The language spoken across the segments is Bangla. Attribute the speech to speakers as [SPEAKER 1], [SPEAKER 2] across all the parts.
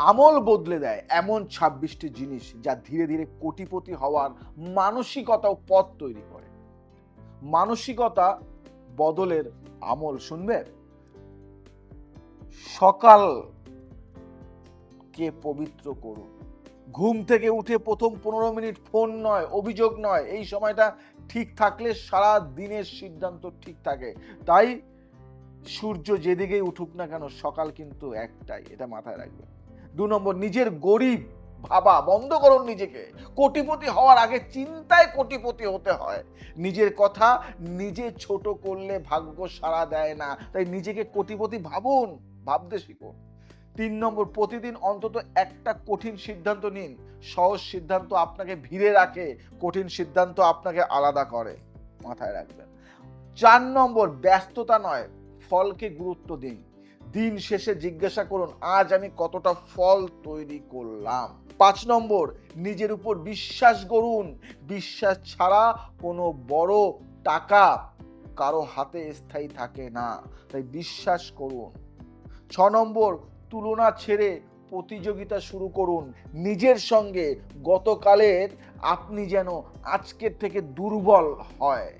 [SPEAKER 1] আমল বদলে দেয় এমন 26টি জিনিস যা ধীরে ধীরে কোটিপতি হওয়ার মানসিকতা ও পথ তৈরি করে। মানসিকতা বদলের আমল শুনবে। সকালকে পবিত্র করুন। ঘুম থেকে উঠে প্রথম 15 মিনিট ফোন নয়, অভিযোগ নয়। এই সময়টা ঠিক থাকলে সারা দিনের সিদ্ধান্ত ঠিক থাকে। তাই সূর্য যেদিকেই উঠুক না কেন, সকাল কিন্তু একটাই, এটা মাথায় রাখবেন। 2 নম্বর, নিজের গরিব ভাবা বন্ধ করুন নিজেকে। কোটিপতি হওয়ার আগে চিন্তায় কোটিপতি হতে হয়। নিজের কথা নিজে ছোট করলে ভাগ্য সাড়া দেয় না। তাই নিজেকে কোটিপতি ভাবুন, ভাবতে শিখুন। 3 নম্বর, প্রতিদিন অন্তত একটা কঠিন সিদ্ধান্ত নিন। সহজ সিদ্ধান্ত আপনাকে ভিড়ে রাখে, কঠিন সিদ্ধান্ত আপনাকে আলাদা করে, মাথায় রাখবেন। 4 নম্বর, ব্যস্ততা নয়, ফলকে গুরুত্ব দিন। দিন শেষে জিজ্ঞাসা করুন, আজ আমি কতটা ফল তৈরি করলাম। 5 নম্বর, নিজের উপর বিশ্বাস করুন। বিশ্বাস ছাড়া কোনো বড় টাকা কারো হাতে স্থায়ী থাকে না, তাই বিশ্বাস করুন। 6 নম্বর, তুলনা ছেড়ে প্রতিযোগিতা শুরু করুন নিজের সঙ্গে। গতকালের আপনি যেন আজকের থেকে দুর্বল হয়,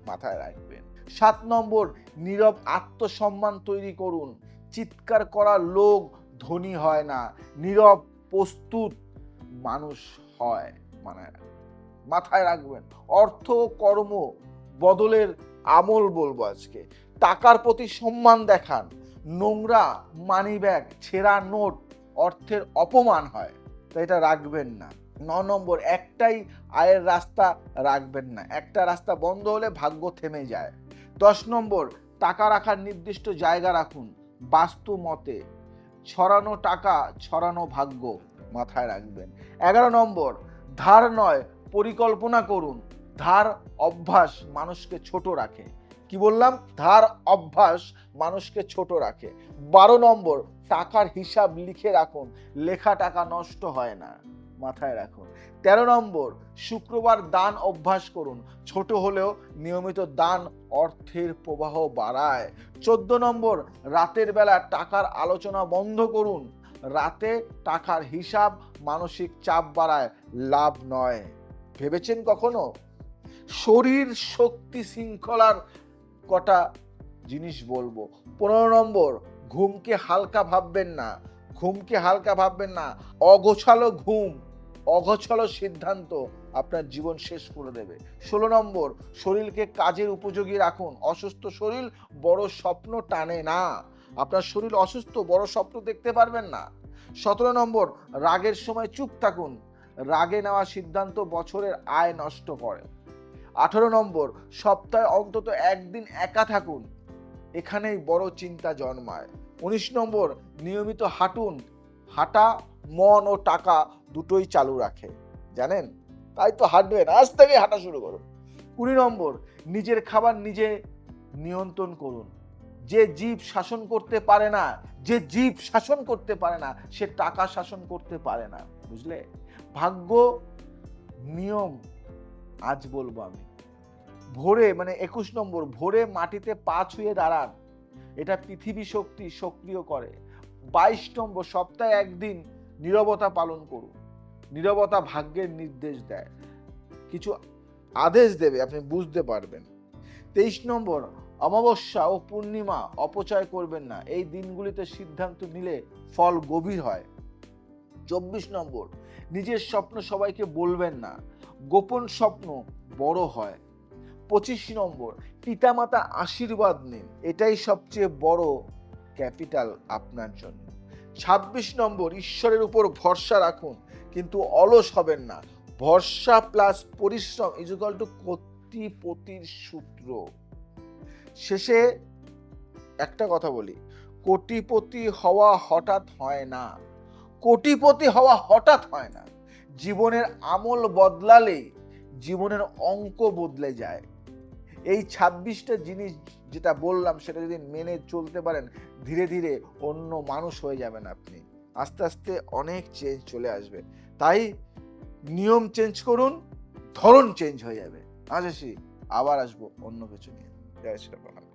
[SPEAKER 1] মাথায় রাখবেন। 7 নম্বর, নীরব আত্মসম্মান তৈরি করুন। চিৎকার করা লোক ধনী হয় না, নীরব প্রস্তুত মানুষ হয়, মাথায় রাখবেন। অর্থ কর্ম বদলের আমল বলবো আজকে। টাকার প্রতি সম্মান দেখান। নোংরা মানিব্যাগ, ছেঁড়া নোট অর্থের অপমান হয়, তাই এটা রাখবেন না। 9 নম্বর, একটাই আয়ের রাস্তা রাখবেন না। একটা রাস্তা বন্ধ হলে ভাগ্য থেমে যায়। 10 নম্বর, টাকা রাখার নির্দিষ্ট জায়গা রাখুন। বাস্তু মতে ছড়ানো টাকা ছড়ানো ভাগ্য, মাথায় রাখবেন। 11 নম্বর, ধার নয় পরিকল্পনা করুন। ধার অভ্যাস মানুষকে ছোট রাখে। কি বললাম? ধার অভ্যাস মানুষকে ছোট রাখে। 12 নম্বর, টাকার হিসাব লিখে রাখুন। লেখা টাকা নষ্ট হয় না, মাথায় রাখুন। 13 নম্বর, শুক্রবার দান অভ্যাস করুন। ছোট হলেও নিয়মিত দান অর্থের প্রবাহ বাড়ায়। 14 নম্বর, রাতের বেলা টাকার আলোচনা বন্ধ করুন। রাতে টাকার হিসাব মানসিক চাপ বাড়ায়, লাভ নয়। ভেবেছেন কখনো? শরীর শক্তি শৃঙ্খলার কটা জিনিস বলবো। 15 নম্বর, ঘুমকে হালকা ভাববেন না। ঘুমকে হালকা ভাববেন না। অগোছালো ঘুম, অগোছালো সিদ্ধান্ত আপনার জীবন শেষ করে দেবে। 16 নম্বর, শরীরকে কাজের উপযোগী রাখুন। অসুস্থ শরীর বড় স্বপ্ন টানে না। আপনার শরীর অসুস্থ, বড় স্বপ্ন দেখতে পারবেন না। 17 নম্বর, রাগের সময় চুপ থাকুন। রাগে নেওয়া সিদ্ধান্ত বছরের আয় নষ্ট করে। 18 নম্বর, সপ্তাহে অন্তত একদিন একা থাকুন। এখানেই বড় চিন্তা জন্মায়। 19 নম্বর, নিয়মিত হাঁটুন। হাঁটা মন ও টাকা দুটোই চালু রাখে, জানেন? তাই তো হাঁটবেন, আজ থেকে হাঁটা শুরু করুন। 20 নম্বর, নিজের খাবার নিজে নিয়ন্ত্রণ করুন। যে জীব শাসন করতে পারে না, যে জীব শাসন করতে পারে না, সে টাকা শাসন করতে পারে না, বুঝলে? ভাগ্য নিয়ম আজ বলবো আমি। ভোরে 21 নম্বর, ভোরে মাটিতে পা ছুঁয়ে দাঁড়ান। এটা পৃথিবী শক্তি সক্রিয় করে। 22 নম্বর, সপ্তাহে একদিন নীরবতা পালন করুন। নীরবতা ভাগ্যের নির্দেশ দেয়, কিছু আদেশ দেবে, আপনি বুঝতে পারবেন। 23 নম্বর, অমাবস্যা ও পূর্ণিমা অপচয় করবেন না। এই দিনগুলিতে সিদ্ধান্ত নিলে ফল গভীর হয়। 24 নম্বর, নিজের স্বপ্ন সবাইকে বলবেন না। গোপন স্বপ্ন বড় হয়। 25 নম্বর, পিতামাতা আশীর্বাদ নিন। এটাই সবচেয়ে বড় ক্যাপিটাল আপনার জন্য। 26 নম্বর, ঈশ্বরের উপর ভরসা রাখুন, কিন্তু অলস হবেন না। ভরসা প্লাস পরিশ্রম ইকুয়াল টু কোটিপতির সূত্র। শেষে একটা কথা বলি, কোটিপতি হওয়া হঠাৎ হয় না। কোটিপতি হওয়া হঠাৎ হয় না। জীবনের আমল বদলালে জীবনের অঙ্ক বদলে যায়। এই 26টা জিনিস যেটা বললাম, সেটা যদি মেনে চলতে পারেন, ধীরে ধীরে অন্য মানুষ হয়ে যাবেন আপনি। আস্তে আস্তে অনেক চেঞ্জ চলে আসবে। তাই নিয়ম চেঞ্জ করুন, ধরন চেঞ্জ হয়ে যাবে। আজ আসি, আবার আসবো অন্য কিছু নিয়ে। জয় শ্রী রাম।